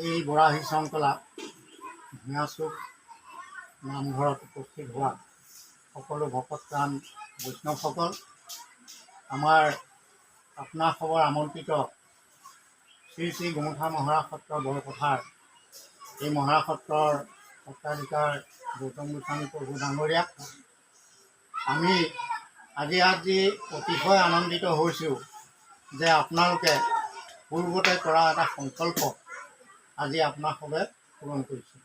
এই বৰাহী শংকলা ভূঞাচুক নামঘৰত উপস্থিত হোৱা সকলো ভকতপ্ৰাণ বৈষ্ণৱসকল, আমাৰ আপোনাৰ খবৰ আমন্ত্ৰিত শ্ৰী শ্ৰী গুমঠা মহাৰাজ সত্ৰ বৰপথাৰ এই মহাৰাজ সত্ৰৰ সত্ৰাধিকাৰ গৌতম গোস্বামী প্ৰভু ডাঙৰীয়া, আমি আজি অতিশয় আনন্দিত হৈছোঁ যে আপোনালোকে পূৰ্বতে কৰা এটা সংকল্প আজি আপোনাৰ সবে পূৰণ কৰিছে।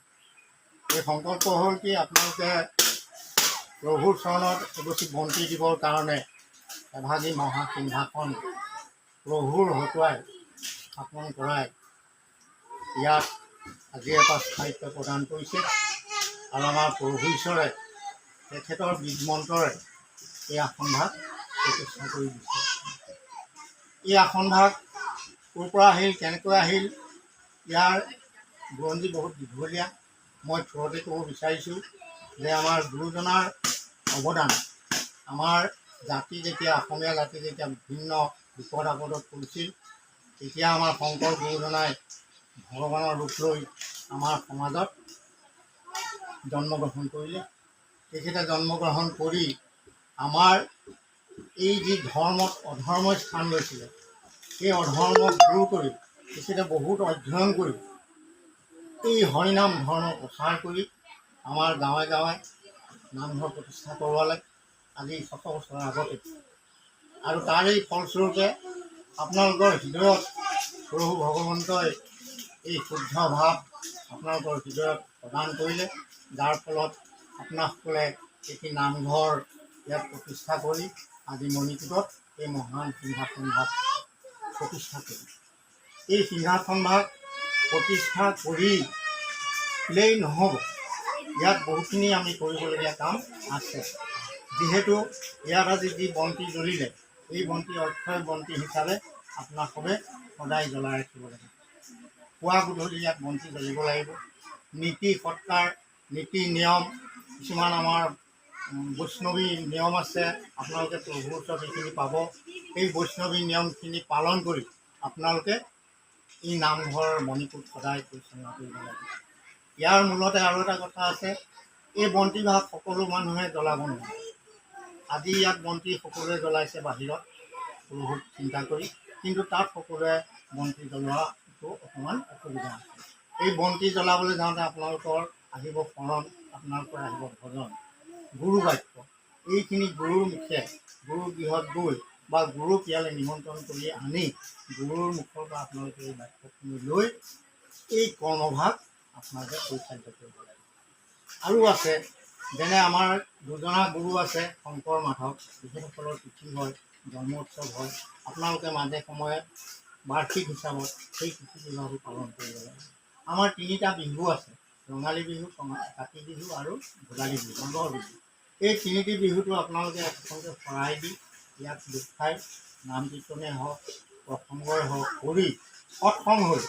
এই সংকল্প হ'ল কি, আপোনালোকে প্ৰভুৰ চৰণত এগছি বন্তি দিবৰ কাৰণে এভাগী মহাসিংহাসন প্ৰভুৰ হতুৱাই স্থাপন কৰাই ইয়াত আজি এটা স্থায়িত্ব প্ৰদান কৰিছে আৰু আমাৰ প্ৰভু ঈশ্বৰে তেখেতৰ বীজ মন্ত্ৰৰে এই আসনভাগ প্ৰতিষ্ঠা কৰি দিছে। এই আসনভাগ ক'ৰ পৰা আহিল, কেনেকৈ আহিল, ইয়াৰ বুৰঞ্জী বহুত দীঘলীয়া। মই থোৰতে ক'ব বিচাৰিছোঁ যে আমাৰ গুৰুজনাৰ অৱদান, আমাৰ জাতি যেতিয়া অসমীয়া জাতি যেতিয়া বিভিন্ন বিপদ আপদত পৰিছিল, তেতিয়া আমাৰ শংকৰ গুৰুজনাই ভগৱানৰ ৰূপ লৈ আমাৰ সমাজত জন্মগ্ৰহণ কৰিলে। তেখেতে জন্মগ্ৰহণ কৰি আমাৰ এই যি ধৰ্মত অধৰ্মৰ স্থান লৈছিলে, সেই অধৰ্মক দূৰ কৰি তেখেতে বহুত অধ্যয়ন কৰি এই হৰিনাম ধৰ্ম প্ৰচাৰ কৰি আমাৰ গাঁৱে গাঁৱে নামঘৰ প্ৰতিষ্ঠা কৰোৱালে আজি 100 বছৰৰ আগতে। আৰু তাৰেই ফলস্বৰূপে আপোনালোকৰ হৃদয়ত প্ৰভু ভগৱন্তই এই শুদ্ধ ভাৱ আপোনালোকৰ হৃদয়ত প্ৰদান কৰিলে, যাৰ ফলত আপোনাসকলে এটি নামঘৰ ইয়াত প্ৰতিষ্ঠা কৰি আজি মণিকূটত এই মহান সিংহাসনভাগ প্ৰতিষ্ঠা কৰি এই সিংহাসনভাগ প্ৰতিষ্ঠা কৰিলেই নহ'ব, ইয়াত বহুখিনি আমি কৰিবলগীয়া কাম আছে। যিহেতু ইয়াত আজি যি বন্তি জ্বলিলে, এই বন্তি অক্ষয় বন্তি হিচাপে আপোনাক সবে সদায় জ্বলাই ৰাখিব লাগে। পুৱা গধূলি ইয়াত বন্তি জ্বলিব লাগিব। নীতি সৎকাৰ, নীতি নিয়ম কিছুমান আমাৰ বৈষ্ণৱী নিয়ম আছে, আপোনালোকে প্ৰভুৰ ওচৰত এইখিনি পাব। এই বৈষ্ণৱী নিয়মখিনি পালন কৰি আপোনালোকে এই নামঘৰ মণিকূট সদায় পৰিচালনা কৰিব লাগে। ইয়াৰ মূলতে আৰু এটা কথা আছে, এই বন্তিভাগ সকলো মানুহে জ্বলাব নোৱাৰে। আজি ইয়াত বন্তি সকলোৱে জ্বলাইছে বাহিৰত প্ৰভুক চিন্তা কৰি, কিন্তু তাত সকলোৱে বন্তি জ্বলোৱাটো অকণমান অসুবিধা আছে। এই বন্তি জ্বলাবলৈ যাওঁতে আপোনালোকৰ আহিব শৰণ, আপোনালোকৰ আহিব ভজন, গুৰু বাক্য, এইখিনি গুৰুৰ মুখে গুৰু গৃহত গৈ বা গুৰুক ইয়ালৈ নিমন্ত্ৰণ কৰি আনি গুৰুৰ মুখৰ পৰা আপোনালোকে এই বাক্যখিনি লৈ এই কৰ্মভাগ আপোনালোকে পৰিচালিত কৰিব লাগে। আৰু আছে, যেনে আমাৰ দুজনা গুৰু আছে, শংকৰ মাধৱ, তেখেতসকলৰ তিথি হয়, জন্ম উৎসৱ হয়। আপোনালোকে মাজে সময়ে বাৰ্ষিক হিচাপত সেই তিথিবিলাকো পালন কৰিব লাগে। আমাৰ 3টা বিহু আছে, ৰঙালী বিহু, কাতি বিহু আৰু ভোগালী বিহু, মাঘৰ বিহু। এই 3টি বিহুটো আপোনালোকে একসঙ্গে শৰাই দি ইয়াত গোট খাই নাম কীৰ্তনে হওক, প্ৰসংগই হওক কৰি সৎসং হৈ